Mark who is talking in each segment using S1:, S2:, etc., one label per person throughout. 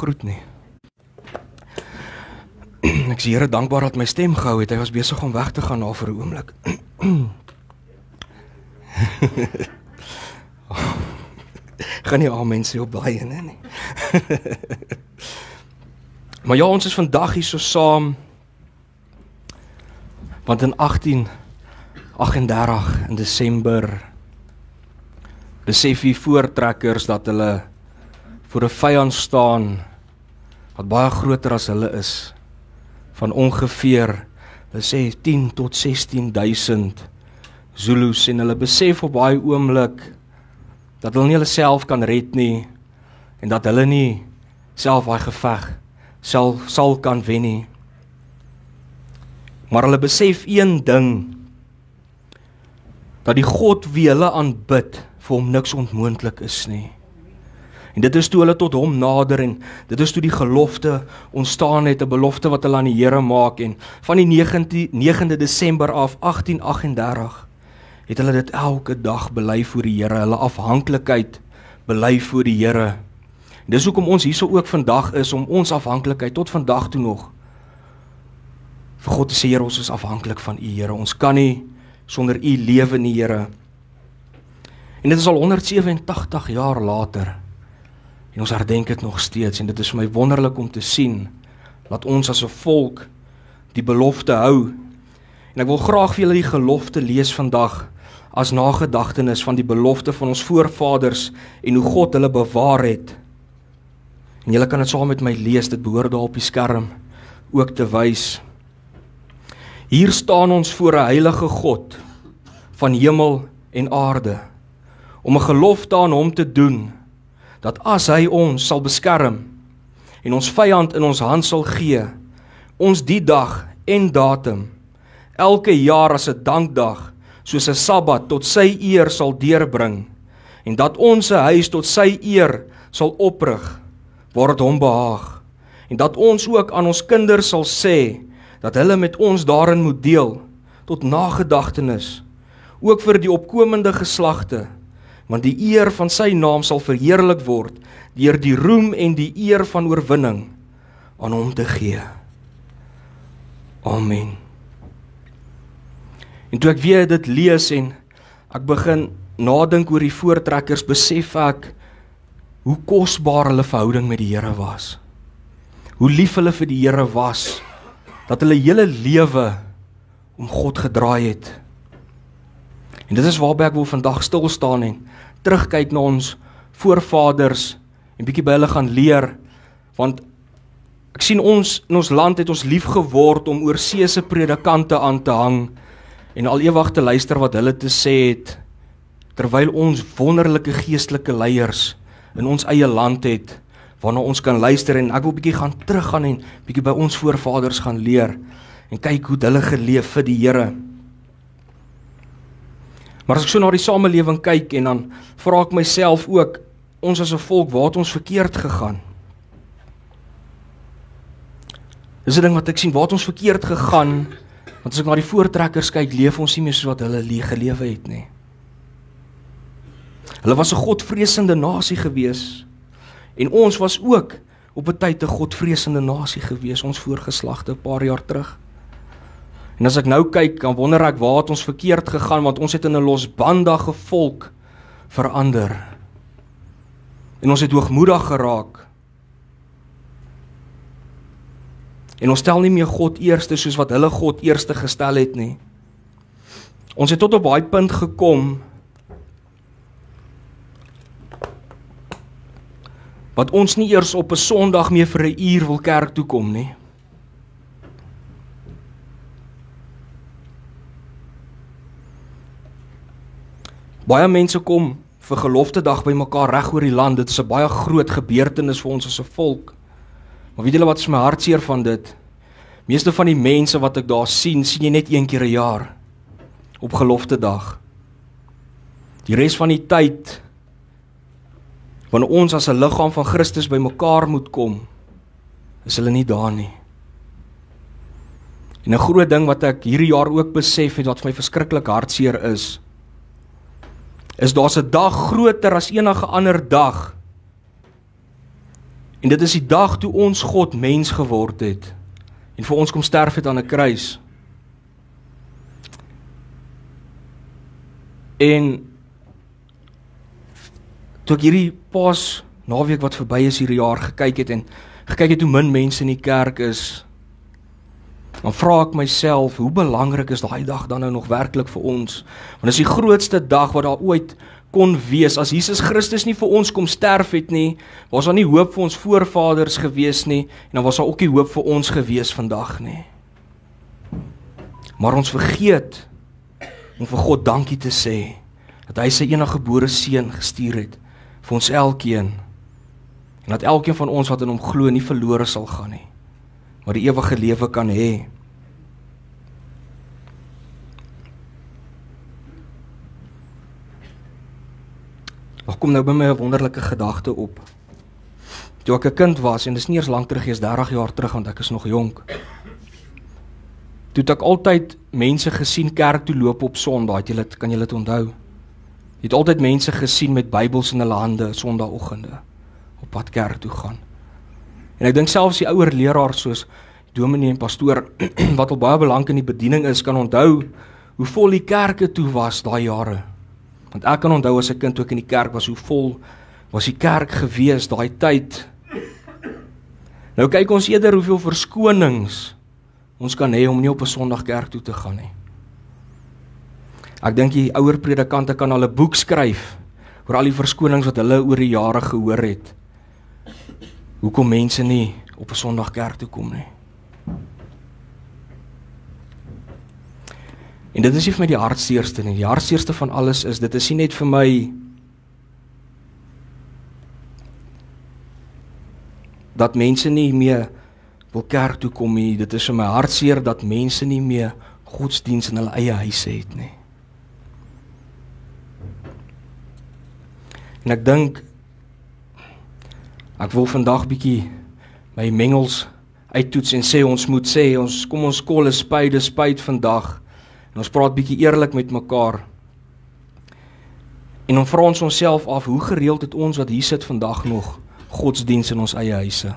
S1: groet nie. Ek is Here dankbaar dat my stem gehou het. Hy was besig om weg te gaan na vir 'n oomblik. Gaan nie amen sê op daai ene nie. Maar ja, ons is vandag hier so saam, want in 1838 in Desember besef die voortrekkers dat hulle voor 'n vyand staan wat baie groter as hulle is, van ongeveer, hulle sê 10 tot 16.000 Zulus, en hulle besef op baie oomblik dat hulle nie hulle self kan red nie, en dat hulle nie self daai geveg sal kan wen nie. Maar hulle besef een ding, dat die God wie hulle aanbid, vir hom niks onmoontlik is nie. En dit is toe hulle tot hom nader, en dit is toe die gelofte ontstaan het, 'n belofte wat hulle aan die Here maak, en van die 9de Desember af 1838 het hulle dit elke dag bely voor die Here, hulle afhanklikheid bely voor die Here. Dis hoekom ons hierso ook vandag is, om ons afhanklikheid tot vandag toe nog vir God te sê, Here, ons is afhanklik van U, Here, ons kan nie sonder U lewe nie, Here. En dit is al 187 jaar later, en ons herdenk dit nog steeds, en dit is vir my wonderlik om te sien, dat ons as 'n volk die belofte hou. En ek wil graag vir julle die gelofte lees vandag, as nagedagtenis van die belofte van ons voorvaders, en hoe God hulle bewaar het. En julle kan dit saam met my lees, dit behoort daar op die skerm ook te wys. Hier staan ons voor 'n heilige God, van hemel en aarde, om 'n gelofte aan hom te doen, dat as hy ons sal beskerm, en ons vyand in ons hand sal gee, ons die dag en datum, elke jaar as 'n dankdag, soos 'n Sabbat tot sy eer sal deurbring, en dat ons 'n huis tot sy eer sal oprig, waar dit hom behaag, en dat ons ook aan ons kinders sal sê, dat hulle met ons daarin moet deel, tot nagedagtenis, ook vir die opkomende geslagte, want die eer van sy naam sal verheerlik word, deur die roem en die eer van oorwinning aan hom te gee. Amen. En toe ek weer dit lees en ek begin nadink oor die voortrekkers, besef ek hoe kosbaar hulle verhouding met die Here was. Hoe lief hulle vir die Here was, dat hulle hele lewe om God gedraai het. En dit is waarby ek wil vandag stil staan en terugkyk na ons voorvaders en bietjie by hulle gaan leer, want ek sien ons in ons land het ons lief geword om oorseese predikante aan te hang en al ewig te luister wat hulle te sê het, terwyl ons wonderlike geestelike leiers in ons eie land het, waarna ons kan luister, en ek wil bietjie gaan teruggaan en bietjie by ons voorvaders gaan leer, en kyk hoe hulle geleef vir die Here. Maar as ek so na die samelewing kyk, en dan vra ek myself ook, ons as 'n volk, waar het ons verkeerd gegaan? Dis 'n ding wat ek sien, waar het ons verkeerd gegaan, want as ek na die voortrekkers kyk, leef ons nie meer soos wat hulle gelewe het nie. Hulle was 'n godvreesende nasie gewees, en ons was ook op 'n tyd 'n godvreesende nasie gewees, ons voorgeslagte 'n paar jaar terug. En as ek nou kyk, dan wonder ek waar het ons verkeerd gegaan, want ons het in 'n losbandige volk verander. En ons het hoogmoedig geraak. En ons stel nie meer God eerste soos wat hulle God eerste gestel het nie. Ons het tot op daai punt gekom, wat ons nie eers op 'n Sondag meer vir 'n uur wil kerk toe kom nie. Baie mense kom vir geloftedag by mekaar reg oor die land. Dit is 'n baie groot gebeurtenis vir ons as 'n volk. Maar weet julle wat is my hartseer van dit? Meeste van die mense wat ek daar sien jy net een keer 'n jaar op geloftedag. Die res van die tyd, wanneer ons as 'n liggaam van Christus by mekaar moet kom, is hulle nie daar nie. En 'n groot ding wat ek hierdie jaar ook besef het, wat vir my verskriklik hartseer is daar's 'n dag groter as enige ander dag. En dit is die dag toe ons God mens geword het en vir ons kom sterf het aan 'n kruis. En toe ek hierdie pas naweek wat verby is hierdie jaar gekyk het hoe min mense in die kerk is, dan vra ek myself, hoe belangrik is daai dag dan nou nog werklik vir ons? Want dit is die grootste dag wat daar ooit kon wees. As Jesus Christus nie vir ons kom sterf het nie, was daar nie hoop vir ons voorvaders gewees nie, en dan was daar ook nie hoop vir ons gewees vandag nie. Maar ons vergeet om vir God dankie te sê, dat hy sy enige gebore seun gestuur het, vir ons elkeen, en dat elkeen van ons wat in hom glo nie verlore sal gaan nie, maar die ewige lewe kan hê. Daar kom nou by my 'n wonderlike gedagte op. Toe ek 'n kind was, en dis nie eers lank terug, is 30 jaar terug, want ek is nog jonk. Toe het ek altyd mense gesien kerk toe loop op Sondag, kan julle dit onthou? Jy het altyd mense gesien met Bybels in hulle hande, Sondagoggende, op pad kerk toe gaan. En ek dink selfs die ouer leraars soos dominee en pastoor, wat al baie belang in die bediening is, kan onthou hoe vol die kerke toe was daai jare. Want ek kan onthou as 'n kind toe ek in die kerk was, hoe vol was die kerk gewees daai tyd. Nou kyk ons eerder hoeveel verskonings ons kan hê om nie op 'n Sondag kerk toe te gaan nie. Ek dink die ouer predikante kan al 'n boek skryf oor al die verskonings wat hulle oor die jare gehoor het. Hoekom mense nie op 'n Sondag kerk toe kom nie. En dit is nie vir my die hartseerste nie. Die hartseerste van alles is, dit is nie net vir my dat mense nie meer wil kerk toe kom nie. Dit is vir my hartseer dat mense nie meer godsdiens in hulle eie huise het nie. En ek dink, ek wil vandag bietjie my mengels uittoets en sê, kom ons kol 'n spyt vandag. En ons praat bietjie eerlik met mekaar. En dan vra ons onsself af, hoe gereeld het ons wat hier sit vandag nog godsdiens in ons eie huise?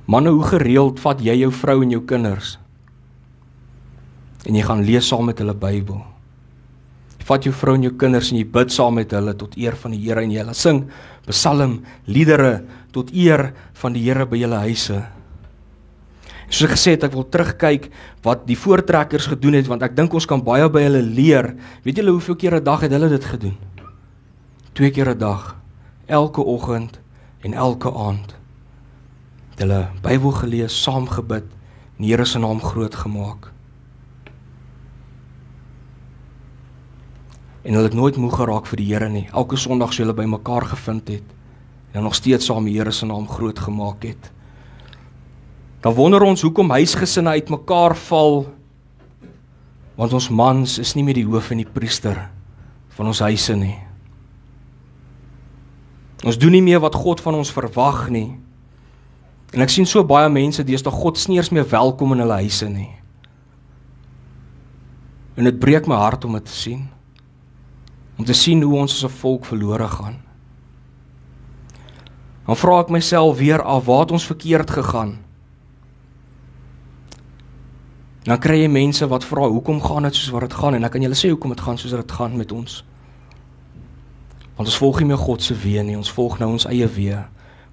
S1: Manne, hoe gereeld vat jy jou vrou en jou kinders en jy gaan lees saam met hulle Bybel? Jy vat jou vrou en jou kinders en jy bid saam met hulle tot eer van die Here en jy laat sing psalm, liedere tot eer van die Here by julle huise. Soos ek gesê het, ek wil terugkyk wat die voortrekkers gedoen het, want ek dink ons kan baie by hulle leer. Weet julle hoeveel keer 'n dag het hulle dit gedoen? 2 keer 'n dag, elke oggend en elke aand. Het hulle Bybel gelees, saam gebid en die Here se naam groot gemaak. En hulle het nooit moeg geraak vir die Here nie. Elke Sondag sou hulle by mekaar gevind het en dan nog steeds saam die Here se naam groot gemaak het. Dan wonder ons hoekom huisgesinne uit mekaar val, want ons mans is nie meer die hoof en die priester van ons huise nie. Ons doen nie meer wat God van ons verwag nie. En ek sien so baie mense deesdae God is nie eens meer welkom in hulle huise nie. En dit breek my hart om dit te sien. Om te sien hoe ons as 'n volk verlore gaan. Dan vra ek myself weer af, waar het ons verkeerd gegaan? Dan kry jy mense wat vra, hoekom gaan dit soos wat dit gaan? En ek kan julle sê hoekom dit gaan soos wat dit gaan met ons. Want ons volg nie meer God se weë nie, ons volg nou ons eie weë,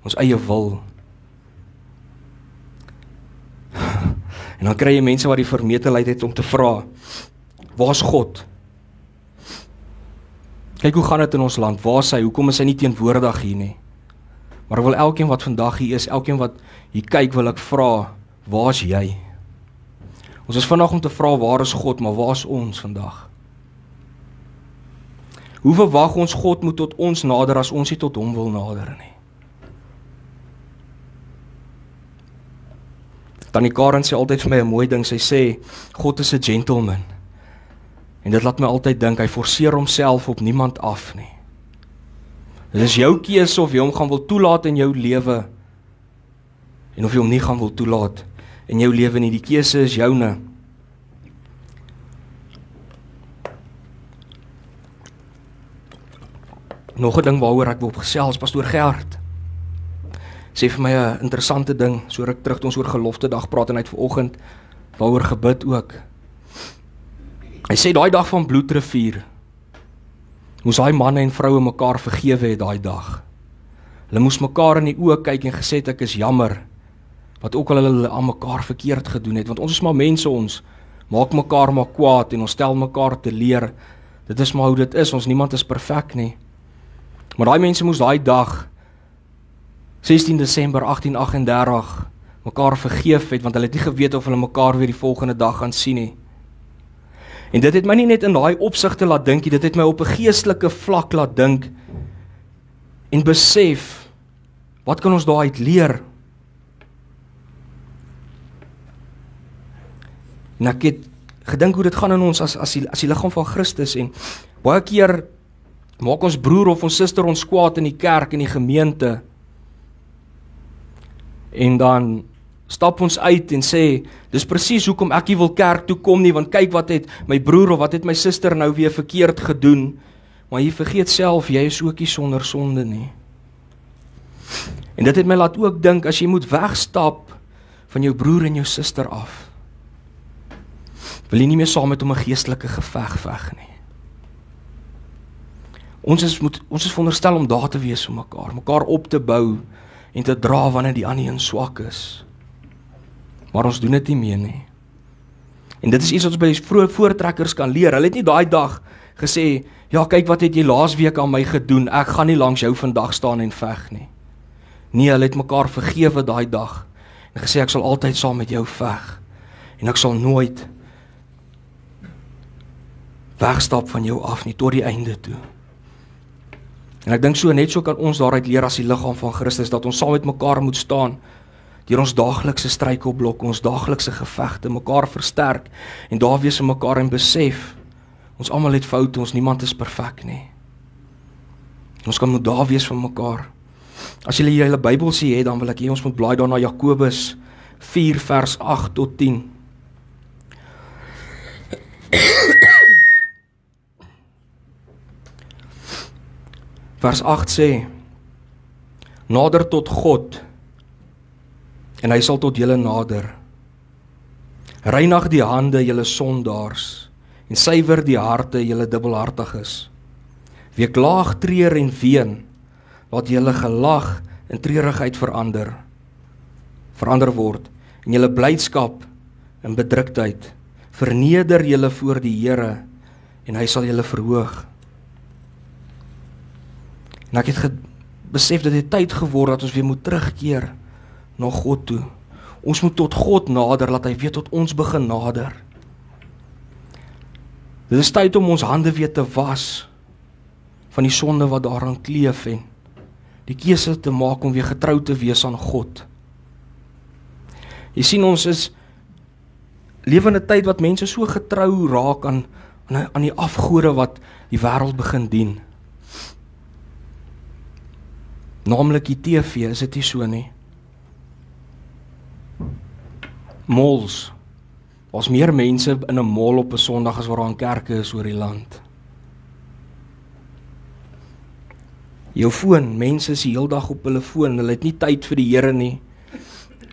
S1: ons eie wil. En dan kry jy mense wat die vermetelheid het om te vra, waar is God? Kyk hoe gaan dit in ons land, waar is hy, hoekom is hy nie teenwoordig hier nie? Maar ek wil elkeen wat vandag hier is, elkeen wat hier kyk, wil ek vra, waar is jy? Ons is vandag om te vra, waar is God, maar waar is ons vandag? Hoe verwag ons God moet tot ons nader, as ons nie tot hom wil nader nie? Tannie Karen sê altyd vir my 'n mooi ding, sy sê, God is 'n gentleman. En dit laat my altyd dink, hy forceer homself op niemand af nie. Dit is jou keuse of jy hom gaan wil toelaat in jou lewe, en of jy hom nie gaan wil toelaat in jou lewe nie, die keuse is joune. Nog 'n ding waaroor ek wil gesels, pastoor Gert sê vir my 'n interessante ding, so ruk terug toe ons oor gelofte dag praat en hy het vanoggend waaroor gebid ook. Hy sê daai dag van Bloedrivier moes daai manne en vroue mekaar vergewe het daai dag. Hulle moes mekaar in die oë kyk en gesê het ek is jammer wat ook al hulle aan mekaar verkeerd gedoen het, want ons is maar mense, ons maak mekaar maar kwaad en ons stel mekaar te leer. Dit is maar hoe dit is, ons niemand is perfek nie. Maar daai mense moes daai dag 16 Desember 1838 mekaar vergeef het, want hulle het nie geweet of hulle mekaar weer die volgende dag gaan sien nie. En dit het my nie net in daai opsigte laat dink nie, dit het my op 'n geestelike vlak laat dink en besef, wat kan ons daaruit leer? En ek het gedink hoe dit gaan in ons as die liggaam van Christus, en baie keer maak ons broer of ons suster ons kwaad in die kerk, in die gemeente, en dan stap ons uit en sê, dis presies hoekom ek nie wil kerk toe kom nie, want kyk wat het my broer of wat het my suster nou weer verkeerd gedoen, maar jy vergeet self, jy is ook nie sonder sonde nie. En dit het my laat ook dink, as jy moet wegstap van jou broer en jou suster af, wil jy nie meer saam met hom 'n geestelike geveg veg nie. Ons is veronderstel om daar te wees vir mekaar op te bou en te dra wanneer die ander een swak is. Maar ons doen dit nie meer nie. En dit is iets wat ons by die vroeë voortrekkers kan leer. Hulle het nie daai dag gesê, ja kyk wat het jy laasweek aan my gedoen, ek gaan nie langs jou vandag staan en veg nie. Nee, hulle het mekaar vergewe daai dag en gesê ek sal altyd saam met jou veg en ek sal nooit wegstap van jou af nie, tot die einde toe. En ek dink net so kan ons daaruit leer as die liggaam van Christus, dat ons saam met mekaar moet staan, deur ons daaglikse struikelblokke, ons daaglikse gevegte, mekaar versterk, en daar wees in mekaar en besef, ons almal het foute, ons niemand is perfek nie. Ons kan moet daar wees vir mekaar. As julle julle Bybels het, dan wil ek hê ons moet blaai daar na Jakobus 4 vers 8 tot 10. Vers 8 sê, nader tot God, en hy sal tot julle nader. Reinig die hande, julle sondaars, en suiwer die harte, julle dubbelhartiges. Wie klaag, treur en ween, laat julle gelag in treurigheid verander word, en julle blydskap in bedruktheid. Verneder julle voor die Here, en hy sal julle verhoog. En ek het besef dat dit tyd geword dat ons weer moet terugkeer na God toe. Ons moet tot God nader, laat hy weer tot ons begin nader. Dit is tyd om ons hande weer te was van die sonde wat daaraan kleef en die keuse te maak om weer getrou te wees aan God. Jy sien, ons is lewe in 'n tyd wat mense so getrou raak aan die afgode wat die wêreld begin dien. Naamlik die TV, is dit nie so nie? Malls. Daar's meer mense in 'n mall op 'n Sondag as wat daar in kerke is oor die land. Jou foon, mense is die hele dag op hulle foon, hulle het nie tyd vir die Here nie,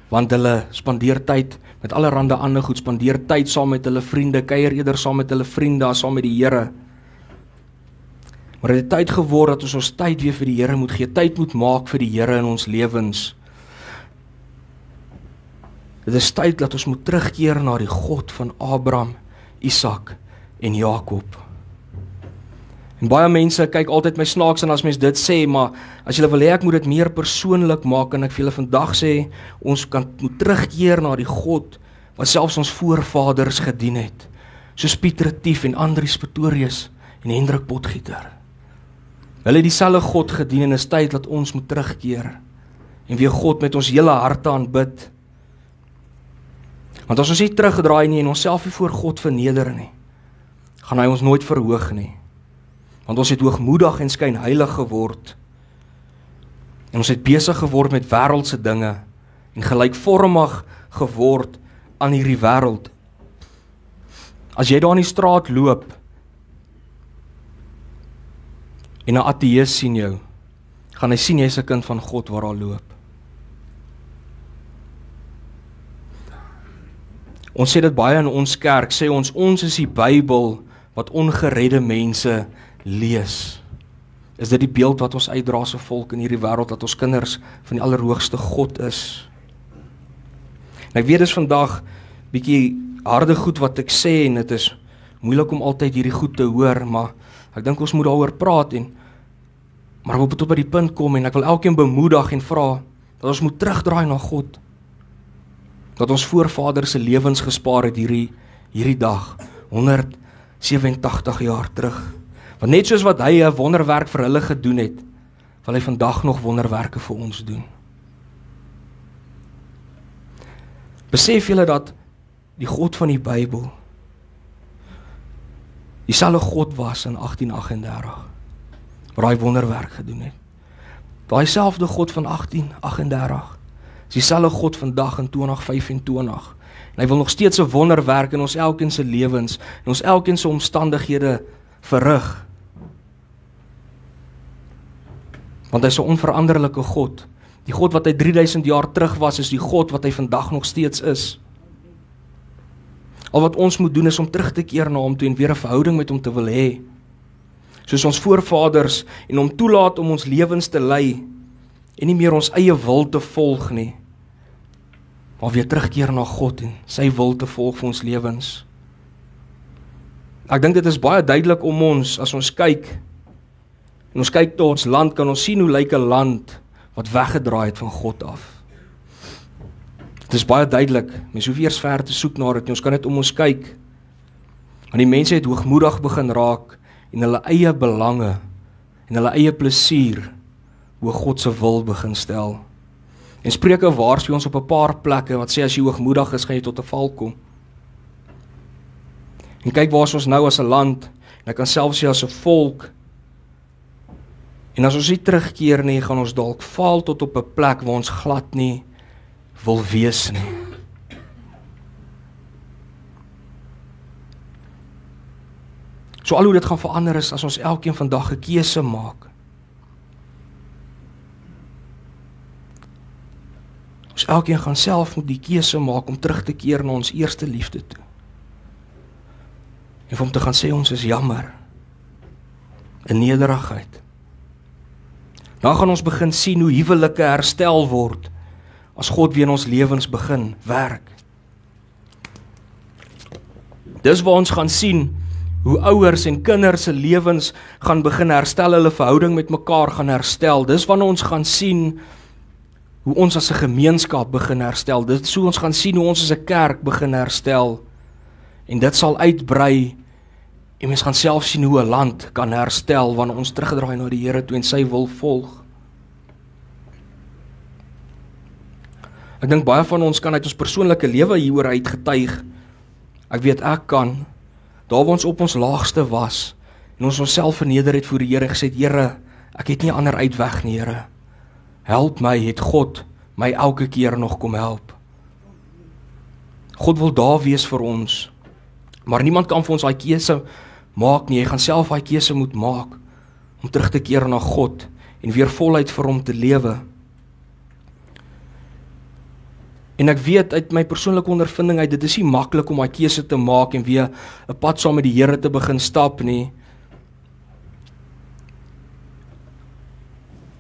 S1: want hulle spandeer tyd met allerhande ander goed, spandeer tyd saam met hulle vriende, kuier eerder saam met hulle vriende as saam met die Here. Maar dit het tyd geword dat ons tyd weer vir die Here moet gee, tyd moet maak vir die Here in ons lewens. Dit is tyd dat ons moet terugkeer na die God van Abraham, Isak en Jakob. En baie mense kyk altyd my snaaks en as mens dit sê, maar as julle wil hê ek moet dit meer persoonlik maak, en ek vir julle vandag sê, ons moet terugkeer na die God wat selfs ons voorvaders gedien het, soos Piet Retief en Andries Pretorius en Hendrik Potgieter. Hulle het dieselfde God gedien, en is tyd dat ons moet terugkeer en weer God met ons hele harte aanbid. Want as ons nie terugdraai nie en onsself nie voor God verneder nie, gaan hy ons nooit verhoog nie. Want ons het hoogmoedig en skynheilig geword. En ons het besig geword met wêreldse dinge en gelykvormig geword aan hierdie wêreld. As jy daar in die straat loop, En 'n ateïs sien jou, gaan hy sien jy's 'n kind van God waar hy loop. Ons sê dit baie in ons kerk, sê ons is die Bybel wat ongeredde mense lees. Is dit die beeld wat ons uitdra as 'n volk in hierdie wêreld, dat ons kinders van die Allerhoogste God is? En ek weet dis vandag bietjie harde goed wat ek sê, en dit is moeilik om altyd hierdie goed te hoor, maar ek dink ons moet daaroor praat, maar ek wil tot by die punt kom, en ek wil elkeen bemoedig en vra, dat ons moet terugdraai na God, dat ons voorvaders se lewens gespaar het hierdie dag, 187 jaar terug, want net soos wat hy 'n wonderwerk vir hulle gedoen het, wil hy vandag nog wonderwerke vir ons doen. Besef julle dat die God van die Bybel dieselfde God was in 1838, waar hy wonderwerk gedoen het. Daai selfde God van 1838 is dieselfde God vandag in 2025. En hy wil nog steeds 'n wonderwerk in ons elkeen se lewens, in ons elkeen se omstandighede verrig. Want hy is 'n onveranderlike God. Die God wat hy 3000 jaar terug was, is die God wat hy vandag nog steeds is. Al wat ons moet doen is om terug te keer na hom toe en weer 'n verhouding met hom te wil hê. Soos ons voorvaders, en om toelaat om ons lewens te lei en nie meer ons eie wil te volg nie, maar weer terugkeer na God en sy wil te volg vir ons lewens. Ek dink dit is baie duidelik om ons, as ons kyk, en ons kyk na ons land, kan ons sien hoe lyk 'n land wat weggedraai het van God af. Dit is baie duidelik, mens hoef eers ver te soek na dit nie, ons kan net om ons kyk. Want die mense het hoogmoedig begin raak, en hulle eie belange, en hulle eie plesier, hoe God se wil begin stel. En Spreuke waarsku ons op 'n paar plekke, wat sê as jy hoogmoedig is, gaan jy tot 'n val kom. En kyk waar is ons nou as 'n land, en ek kan self sê as 'n volk, en as ons nie terugkeer nie, gaan ons dalk val tot op 'n plek waar ons glad nie wil wees nie. So al hoe dit gaan verander is, as ons elkeen vandag 'n keuse maak. Ons elkeen gaan self moet die keuse maak om terug te keer na ons eerste liefde toe. En om te gaan sê ons is jammer, in nederigheid. Dan gaan ons begin sien hoe huwelike herstel word, as God weer in ons lewens begin werk. Dis waar ons gaan sien hoe ouers en kinders se lewens gaan begin herstel, hulle verhouding met mekaar gaan herstel. Dis wanneer ons gaan sien hoe ons as 'n gemeenskap begin herstel. Dit is hoe ons gaan sien hoe ons as 'n kerk begin herstel. En dit sal uitbrei, en ons gaan self sien hoe 'n land kan herstel wanneer ons terugdraai na die Here toe en sy wil volg. Ek dink baie van ons kan uit ons persoonlike lewe hieroor uitgetuig. Ek weet ek kan, daar waar ons op ons laagste was, en ons onsself verneder het voor die Here, gesê, Here, ek het nie ander uitweg nie, Here. Help my, het God my elke keer nog kom help. God wil daar wees vir ons, maar niemand kan vir ons daai keuse maak nie. Jy gaan self daai keuse moet maak, om terug te keer na God, en weer voluit vir hom te lewe. En ek weet uit my persoonlike ondervinding uit, dit is nie maklik om daai keuse te maak, en weer 'n pad saam met die Here te begin stap nie.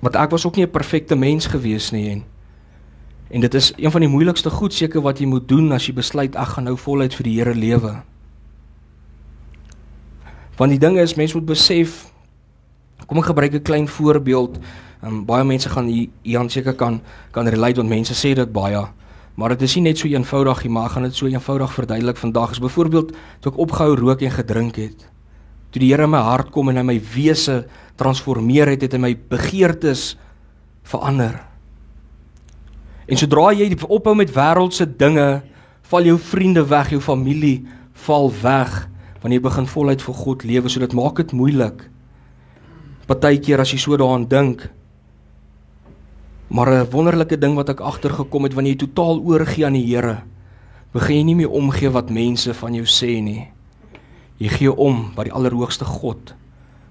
S1: Want ek was ook nie 'n perfekte mens gewees nie, en dit is een van die moeilikste goed seker wat jy moet doen, as jy besluit, ek gaan nou voluit vir die Here lewe. Want die ding is, mens moet besef, kom ek gebruik 'n klein voorbeeld, baie mense gaan hier seker kan relate, want mense sê dit baie, maar dit is nie net so eenvoudig nie, maar ek gaan dit so eenvoudig verduidelik vandag. Is byvoorbeeld, toe ek opgehou rook en gedrink het, toe die Here in my hart kom en hy my wese transformeer het hy my begeertes verander. En sodra jy ophou met wêreldse dinge, val jou vriende weg, jou familie val weg, wanneer jy begin voluit vir God lewe, so dit maak dit moeilik. Partykeer as jy so daaraan dink, maar 'n wonderlike ding wat ek agtergekom het, wanneer jy totaal oorgee aan die Here, begin jy nie meer omgee wat mense van jou sê nie. Jy gee om wat die Allerhoogste God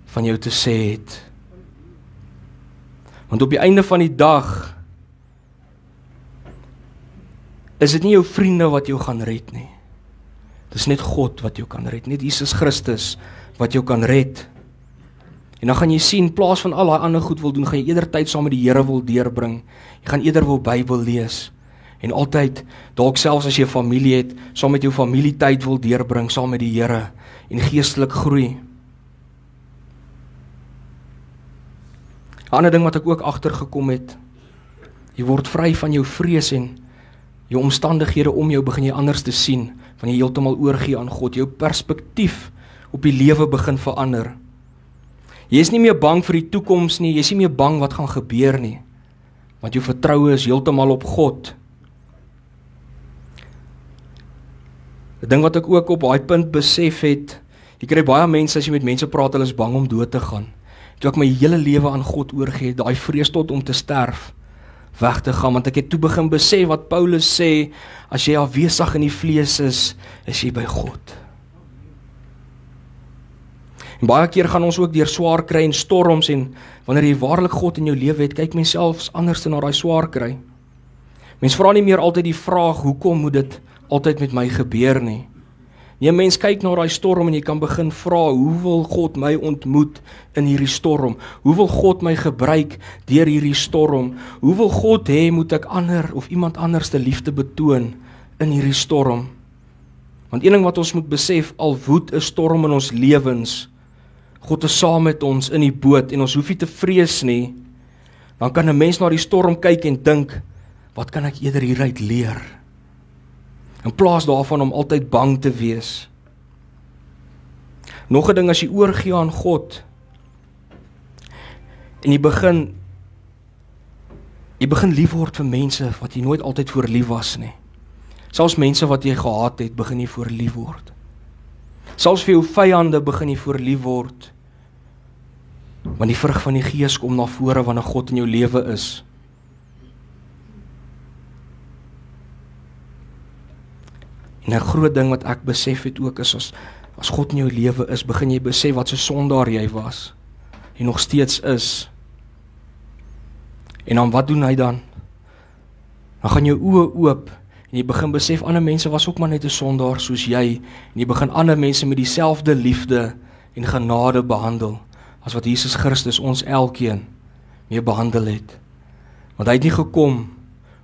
S1: van jou te sê het. Want op die einde van die dag is dit nie jou vriende wat jou gaan red nie. Dit is net God wat jou kan red, net Jesus Christus wat jou kan red. En dan gaan jy sien, in plaas van al daai ander goed wil doen, gaan jy eerder tyd saam met die Here wil deurbring. Jy gaan eerder wil Bybel lees. En altyd, dalk selfs as jy 'n familie het, saam met jou familie tyd wil deurbring, saam met die Here en geestelik groei. 'n Ander ding wat ek ook agtergekom het, jy word vry van jou vrees en jou omstandighede om jou begin jy anders te sien, wanneer jy heeltemal oorgee aan God, jou perspektief op die lewe begin verander. Jy is nie meer bang vir die toekoms nie, jy is nie meer bang wat gaan gebeur nie, want jou vertroue is heeltemal op God. 'n Ding wat ek ook op daai punt besef het, jy kry baie mense, as jy met mense praat, hulle is bang om dood te gaan. Toe ek my hele lewe aan God oorgee, daai vrees tot om te sterf, weg te gaan, want ek het toe begin besef wat Paulus sê, as jy afwesig in die vlees is jy by God. En baie keer gaan ons ook deur swaar kry en storms, en wanneer jy waarlik God in jou lewe het, kyk mens selfs anders na daai swaar kry. Mens vra nie meer altyd die vraag, hoekom moet dit altyd met my gebeur nie? Nee, mens kyk na daai storm en jy kan begin vra, hoe wil God my ontmoet in hierdie storm? Hoe wil God my gebruik deur hierdie storm? Hoe wil God hê moet ek ander of iemand anders te liefde betoon in hierdie storm? Want een ding wat ons moet besef, al woed 'n storm in ons lewens, God is saam met ons in die boot en ons hoef nie te vrees nie. Dan kan 'n mens na die storm kyk en dink, wat kan ek eerder hieruit leer? In plaas daarvan om altyd bang te wees. Nog 'n ding, as jy oorgee aan God en jy begin lief word vir mense wat jy nooit altyd voor lief was nie. Selfs mense wat jy gehaat het, begin jy voor lief word. Selfs vir jou vyande begin jy voor lief word. Want die vrug van die Gees kom na vore wanneer God in jou lewe is. En 'n groot ding wat ek besef het ook is, as God in jou lewe is, begin jy besef wat so sondaar jy was, en nog steeds is. En dan wat doen hy dan? Dan gaan jou oë oop, en jy begin besef, ander mense was ook maar net 'n sondaar soos jy, en jy begin ander mense met dieselfde liefde en genade behandel, as wat Jesus Christus ons elkeen mee behandel het. Want hy het nie gekom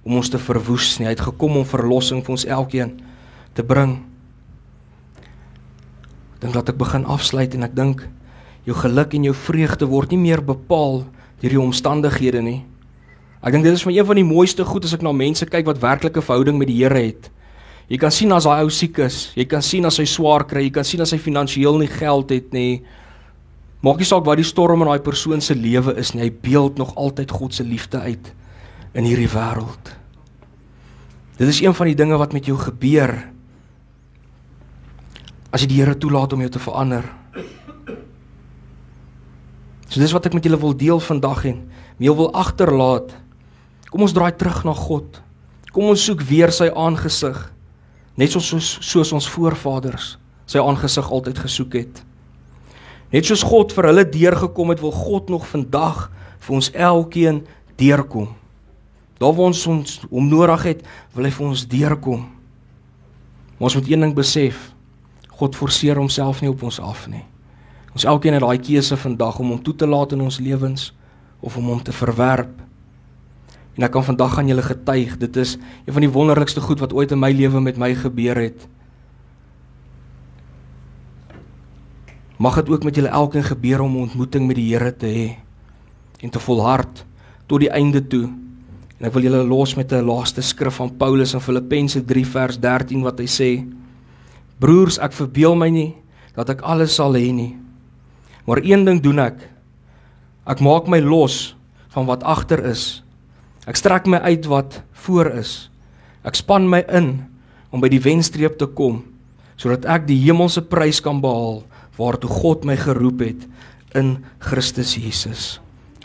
S1: om ons te verwoes nie, hy het gekom om verlossing vir ons elkeen te bring. Ek dink dat ek begin afsluit en ek dink, jou geluk en jou vreugde word nie meer bepaal deur jou omstandighede nie. Ek dink dit is van een van die mooiste goed as ek na mense kyk wat werklike verhouding met die Here het. Jy kan sien as hy ou siek is, jy kan sien as hy swaar kry, jy kan sien as hy finansiëel nie geld het nie. Maak nie saak wat die storm in daai persoon se lewe is nie, hy beeld nog altyd God se liefde uit in hierdie wêreld. Dit is een van die dinge wat met jou gebeur as jy die Here toelaat om jou te verander. So dis wat ek met julle wil deel vandag en jou wil agterlaat. Kom ons draai terug na God. Kom ons soek weer sy aangesig, net soos ons voorvaders sy aangesig altyd gesoek het. Net soos God vir hulle deurgekom het, wil God nog vandag vir ons elkeen deurkom. Daar waar ons hom nodig het, wil hy vir ons deurkom. Maar ons moet een ding besef, God forceer homself nie op ons af nie. Ons elkeen het daai keuse vandag om hom toe te laat in ons lewens of om hom te verwerp. En ek kan vandag aan julle getuig, dit is een van die wonderlikste goed wat ooit in my lewe met my gebeur het. Mag dit ook met julle elkeen gebeur om 'n ontmoeting met die Here te hê en te volhard tot die einde toe. En ek wil julle los met 'n laaste skrif van Paulus in Filippense 3 vers 13 wat hy sê: Broers, ek verbeel my nie dat ek alles sal hê nie, maar een ding doen ek. Ek maak my los van wat agter is. Ek strek my uit wat voor is. Ek span my in om by die wenstreep te kom, sodat ek die hemelse prys kan behaal waartoe God my geroep het in Christus Jesus.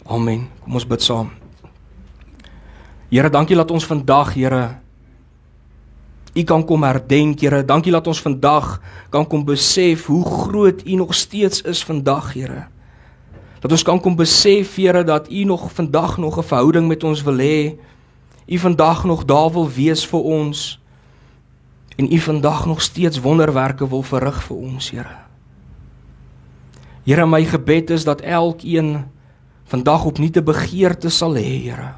S1: Amen. Kom ons bid saam. Here, dankie dat ons vandag, Here, U kan kom herdenk, Here. Dankie dat ons vandag kan kom besef hoe groot U nog steeds is vandag, Here. Dat ons kan kom besef, Here, dat U nog vandag nog 'n verhouding met ons wil hê. U vandag nog daar wil wees vir ons. En U vandag nog steeds wonderwerke wil verrig vir ons, Here. Here, my gebed is dat elkeen vandag opnuut 'n begeerte sal hê, Here,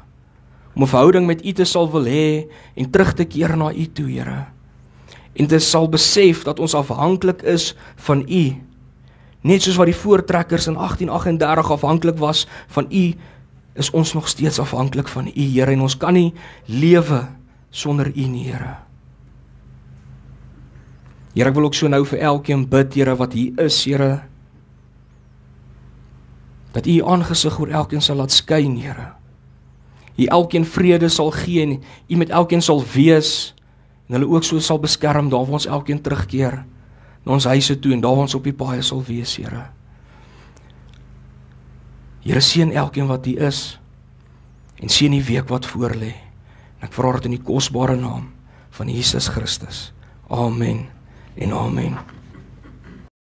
S1: om 'n verhouding met U te sal wil hê en terug te keer na U toe, Here. En dit sal besef dat ons afhanklik is van U. Net soos wat die voortrekkers in 1838 afhanklik was van U, is ons nog steeds afhanklik van U, Here, en ons kan nie lewe sonder U nie, Here. Here, ek wil ook so nou vir elkeen bid, Here, wat hier is, Here, dat U aangesig oor elkeen sal laat skyn, Here. U elkeen vrede sal gee en U met elkeen sal wees en hulle ook so sal beskerm daar waar ons elkeen terugkeer na ons huise toe en daar waar ons op die paaie sal wees, Here. Here, seën elkeen wat hier is en seën die week wat voor lê. En ek vra dit in die kosbare naam van Jesus Christus. Amen en amen.